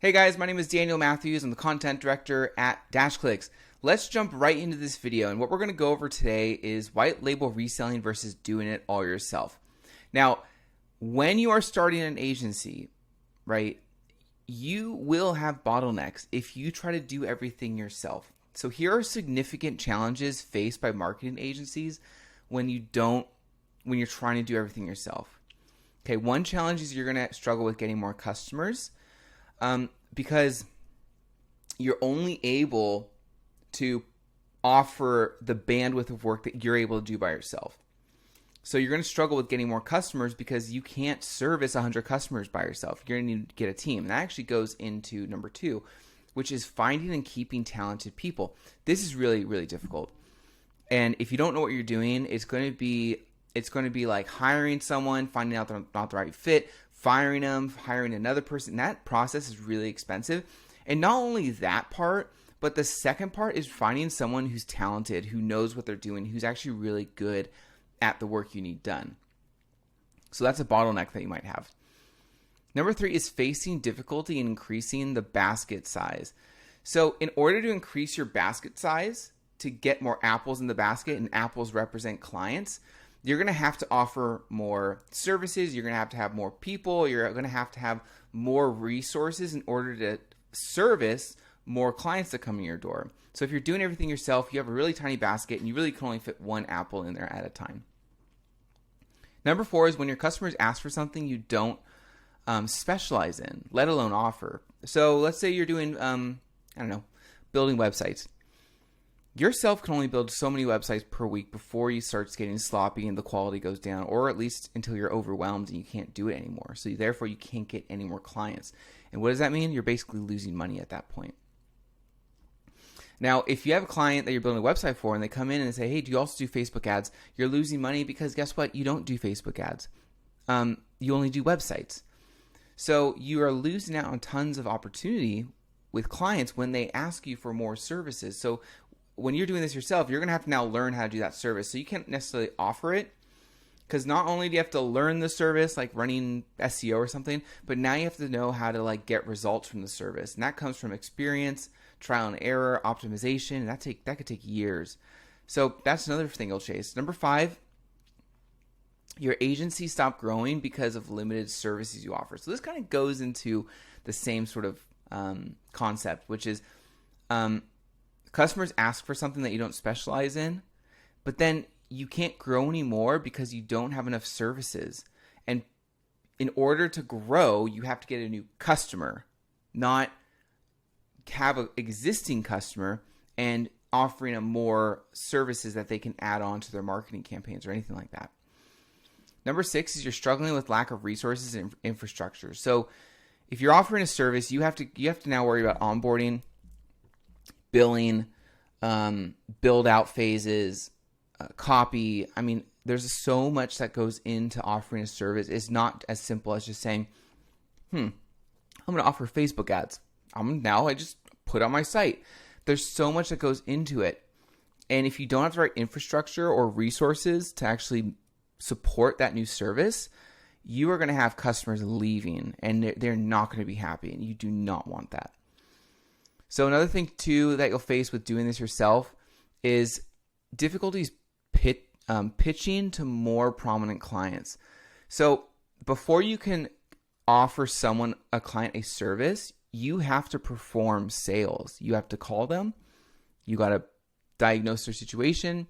Hey guys, my name is Daniel Matthews. I'm the content director at DashClicks. Let's jump right into this video, and what we're going to go over today is white label reselling versus doing it all yourself. Now, when you are starting an agency, right, you will have bottlenecks if you try to do everything yourself. So here are significant challenges faced by marketing agencies when you're trying to do everything yourself. Okay, one challenge is you're going to struggle with getting more customers. Because you're only able to offer the bandwidth of work that you're able to do by yourself. So you're going to struggle with getting more customers because you can't service 100 customers by yourself. You're going to need to get a team. And that actually goes into number 2, which is finding and keeping talented people. This is really, really difficult. And if you don't know what you're doing, it's going to be like hiring someone, finding out they're not the right fit, firing them, hiring another person. That process is really expensive. And not only that part, but the second part is finding someone who's talented, who knows what they're doing, who's actually really good at the work you need done. So that's a bottleneck that you might have. Number 3 is facing difficulty in increasing the basket size. So in order to increase your basket size to get more apples in the basket, and apples represent clients, you're going to have to offer more services. You're going to have more people. You're going to have more resources in order to service more clients that come in your door. So if you're doing everything yourself, you have a really tiny basket and you really can only fit one apple in there at a time. Number 4 is when your customers ask for something you don't specialize in, let alone offer. So let's say you're doing, building websites. Yourself can only build so many websites per week before you start getting sloppy and the quality goes down, or at least until you're overwhelmed and you can't do it anymore. So therefore, you can't get any more clients. And what does that mean? You're basically losing money at that point. Now, if you have a client that you're building a website for and they come in and they say, hey, do you also do Facebook ads? You're losing money because guess what? You don't do Facebook ads. You only do websites. So you are losing out on tons of opportunity with clients when they ask you for more services. So when you're doing this yourself, you're going to have to now learn how to do that service. So you can't necessarily offer it because not only do you have to learn the service, like running SEO or something, but now you have to know how to get results from the service. And that comes from experience, trial and error, optimization. And that could take years. So that's another thing you'll chase. Number 5, your agency stopped growing because of limited services you offer. So this kind of goes into the same sort of concept, which is customers ask for something that you don't specialize in, but then you can't grow anymore because you don't have enough services. And in order to grow, you have to get a new customer, not have an existing customer and offering them more services that they can add on to their marketing campaigns or anything like that. Number 6 is you're struggling with lack of resources and infrastructure. So if you're offering a service, you have to now worry about onboarding, billing, build out phases, copy. I mean, there's so much that goes into offering a service. It's not as simple as just saying, I'm going to offer Facebook ads. I just put on my site. There's so much that goes into it. And if you don't have the right infrastructure or resources to actually support that new service, you are going to have customers leaving and they're not going to be happy, and you do not want that. So another thing too that you'll face with doing this yourself is difficulties pitching to more prominent clients. So before you can offer a client a service, you have to perform sales. You have to call them. You got to diagnose their situation,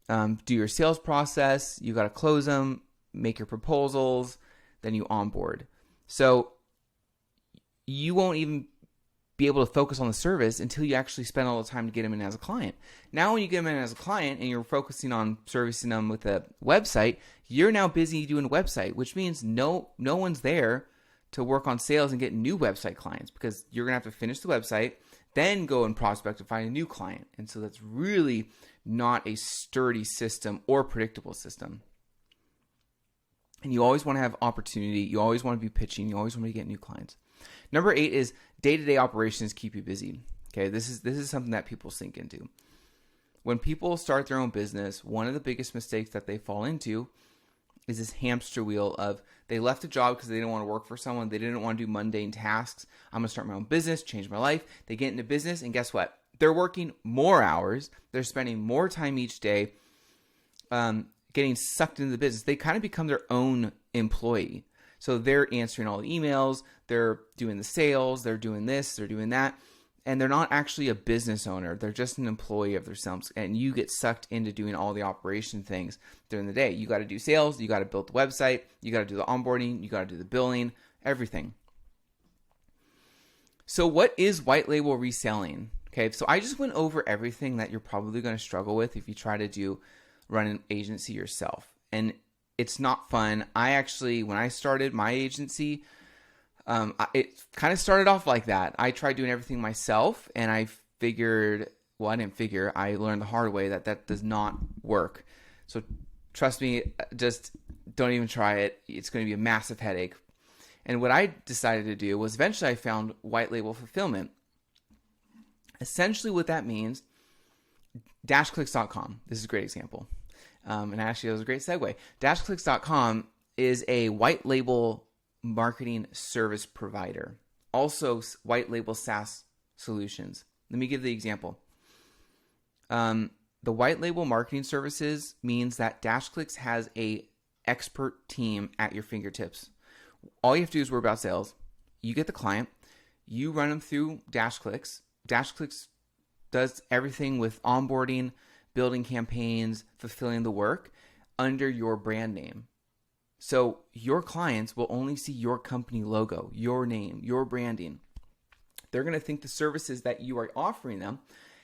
do your sales process. You got to close them, make your proposals, then you onboard. So you won't even be able to focus on the service until you actually spend all the time to get them in as a client. Now, when you get them in as a client and you're focusing on servicing them with a website, you're now busy doing a website, which means no one's there to work on sales and get new website clients because you're going to have to finish the website, then go and prospect to find a new client. And so that's really not a sturdy system or predictable system. And you always want to have opportunity. You always want to be pitching. You always want to get new clients. Number 8 is day-to-day operations keep you busy. Okay, this is something that people sink into. When people start their own business, one of the biggest mistakes that they fall into is this hamster wheel of they left a job because they didn't want to work for someone. They didn't want to do mundane tasks. I'm going to start my own business, change my life. They get into business, and guess what? They're working more hours. They're spending more time each day getting sucked into the business. They kind of become their own employee. So they're answering all the emails. They're doing the sales. They're doing this. They're doing that. And they're not actually a business owner. They're just an employee of themselves. And you get sucked into doing all the operation things during the day. You got to do sales. You got to build the website. You got to do the onboarding. You got to do the billing, everything. So what is white label reselling? Okay, so I just went over everything that you're probably going to struggle with if you try to run an agency yourself. And it's not fun. I actually, when I started my agency, it kind of started off like that. I tried doing everything myself, and I figured, well, I didn't figure, I learned the hard way that does not work. So trust me, just don't even try it. It's going to be a massive headache. And what I decided to do was eventually I found white label fulfillment. Essentially what that means, DashClicks.com, this is a great example. And actually it was a great segue. DashClicks.com is a white label marketing service provider, also white label SaaS solutions. Let me give the example. The white label marketing services means that DashClicks has a expert team at your fingertips. All you have to do is worry about sales. You get the client, you run them through DashClicks. DashClicks does everything with onboarding, building campaigns, fulfilling the work under your brand name. So your clients will only see your company logo, your name, your branding. They're going to think the services that you are offering them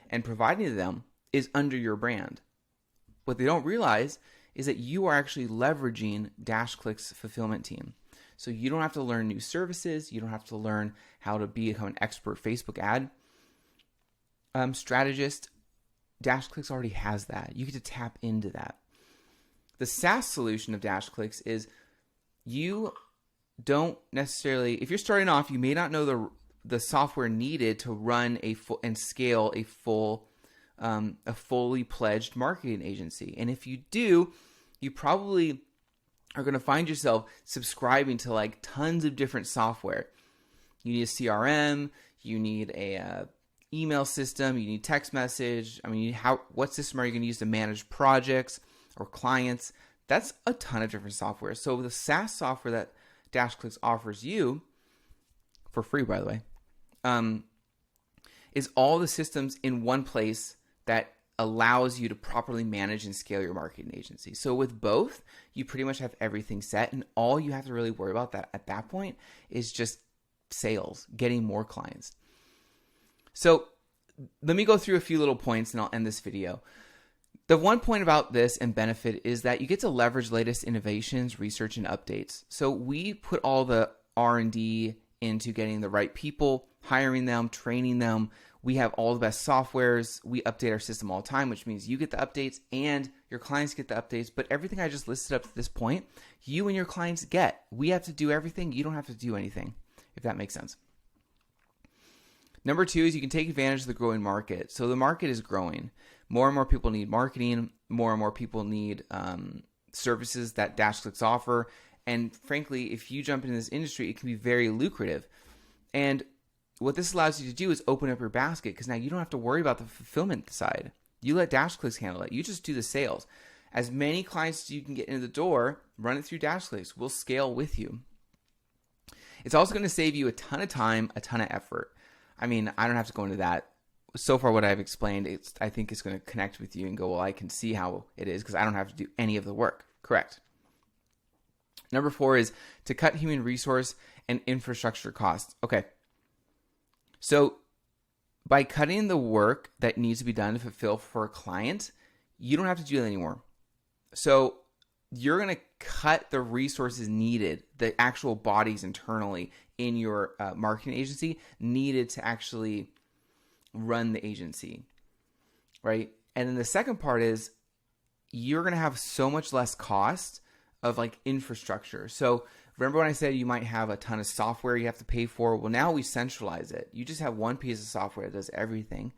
and providing to them is under your brand. What they don't realize is that you are actually leveraging DashClicks' fulfillment team. So you don't have to learn new services. You don't have to learn how to become an expert Facebook ad strategist. DashClicks already has that. You get to tap into that. The SaaS solution of DashClicks is you don't necessarily, if you're starting off, you may not know the software needed to run and scale a fully pledged marketing agency. And if you do, you probably are going to find yourself subscribing to like tons of different software. You need a CRM, you need a email system, you need text message. I mean, what system are you going to use to manage projects or clients? That's a ton of different software. So the SaaS software that DashClicks offers you, for free by the way, is all the systems in one place that allows you to properly manage and scale your marketing agency. So with both, you pretty much have everything set, and all you have to really worry about at that point is just sales, getting more clients. So let me go through a few little points and I'll end this video. The one point about this and benefit is that you get to leverage latest innovations, research, and updates. So we put all the R&D into getting the right people, hiring them, training them. We have all the best softwares. We update our system all the time, which means you get the updates and your clients get the updates. But everything I just listed up to this point, you and your clients get. We have to do everything. You don't have to do anything, if that makes sense. Number two is you can take advantage of the growing market. So the market is growing. More and more people need marketing. More and more people need services that DashClicks offer. And frankly, if you jump into this industry, it can be very lucrative. And what this allows you to do is open up your basket, because now you don't have to worry about the fulfillment side. You let DashClicks handle it. You just do the sales. As many clients as you can get into the door, run it through DashClicks. We'll scale with you. It's also going to save you a ton of time, a ton of effort. I mean, I don't have to go into that. So far, what I've explained, I think it's going to connect with you and go, well, I can see how it is because I don't have to do any of the work. Correct. Number four is to cut human resource and infrastructure costs. Okay. So by cutting the work that needs to be done to fulfill for a client, you don't have to do that anymore. So you're going to cut the resources needed, the actual bodies internally in your marketing agency needed to actually run the agency, right? And then the second part is you're going to have so much less cost of like infrastructure. So remember when I said you might have a ton of software you have to pay for? Well, now we centralize it. You just have one piece of software that does everything.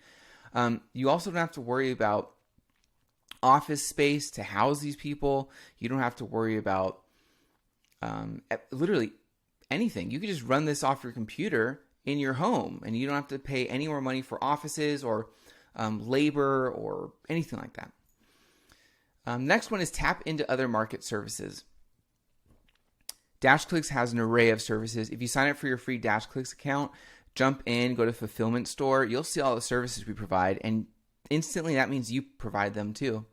You also don't have to worry about office space to house these people. You don't have to worry about literally anything. You can just run this off your computer in your home, and you don't have to pay any more money for offices or labor or anything like that. Next one is tap into other market services. DashClicks has an array of services. If you sign up for your free DashClicks account, jump in, go to Fulfillment Store, you'll see all the services we provide, and instantly that means you provide them too.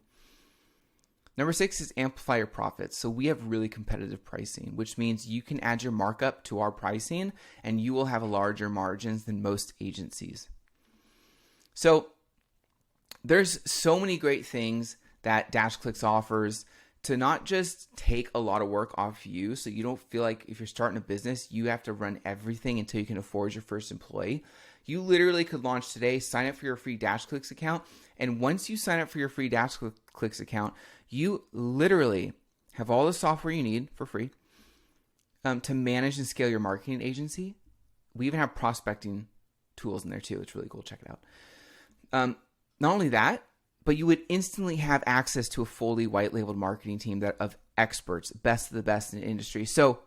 Number 6 is amplify your profits. So we have really competitive pricing, which means you can add your markup to our pricing and you will have larger margins than most agencies. So there's so many great things that DashClicks offers to not just take a lot of work off you, so you don't feel like if you're starting a business, you have to run everything until you can afford your first employee. You literally could launch today, sign up for your free DashClicks account, and once you sign up for your free DashClicks account, you literally have all the software you need for free to manage and scale your marketing agency. We even have prospecting tools in there too. It's really cool. Check it out. Not only that, but you would instantly have access to a fully white labeled marketing team that of experts, best of the best in the industry. So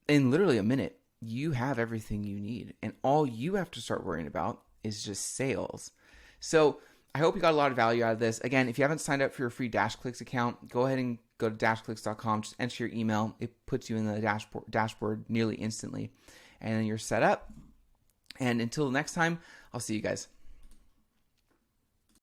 in literally a minute, you have everything you need, and all you have to start worrying about is just sales. So I hope you got a lot of value out of this. Again, if you haven't signed up for your free DashClicks account, go ahead and go to DashClicks.com. Just enter your email. It puts you in the dashboard nearly instantly, and then you're set up. And until next time, I'll see you guys.